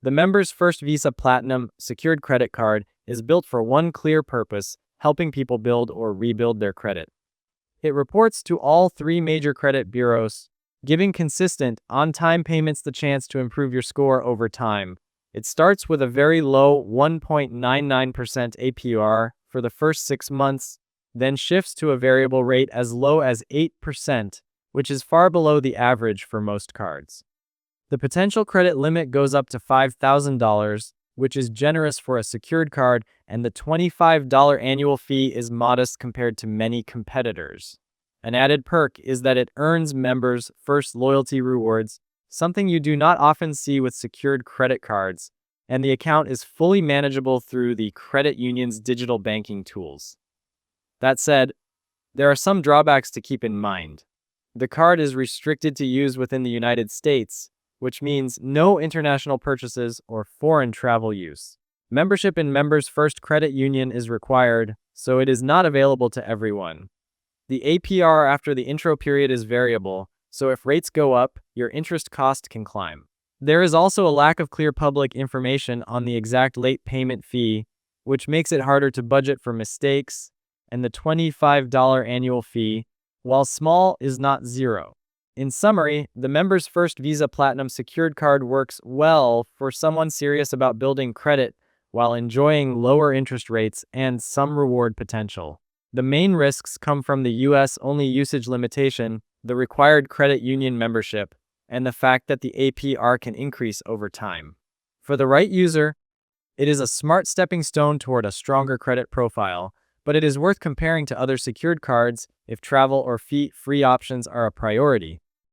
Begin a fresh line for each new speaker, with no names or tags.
The Members First Visa Platinum secured credit card is built for one clear purpose: helping people build or rebuild their credit. It reports to all three major credit bureaus, giving consistent, on-time payments the chance to improve your score over time. It starts with a very low 1.99% APR for the first 6 months, then shifts to a variable rate as low as 8%, which is far below the average for most cards. The potential credit limit goes up to $5,000, which is generous for a secured card, and the $25 annual fee is modest compared to many competitors. An added perk is that it earns members first loyalty rewards, something you do not often see with secured credit cards, and the account is fully manageable through the credit union's digital banking tools. That said, there are some drawbacks to keep in mind. The card is restricted to use within the United States, which means no international purchases or foreign travel use. Membership in Members First Credit Union is required, so it is not available to everyone. The APR after the intro period is variable, so if rates go up, your interest cost can climb. There is also a lack of clear public information on the exact late payment fee, which makes it harder to budget for mistakes, and the $25 annual fee, while small, is not zero. In summary, the Members First Visa Platinum secured card works well for someone serious about building credit while enjoying lower interest rates and some reward potential. The main risks come from the US-only usage limitation, the required credit union membership, and the fact that the APR can increase over time. For the right user, it is a smart stepping stone toward a stronger credit profile, but it is worth comparing to other secured cards if travel or fee-free options are a priority.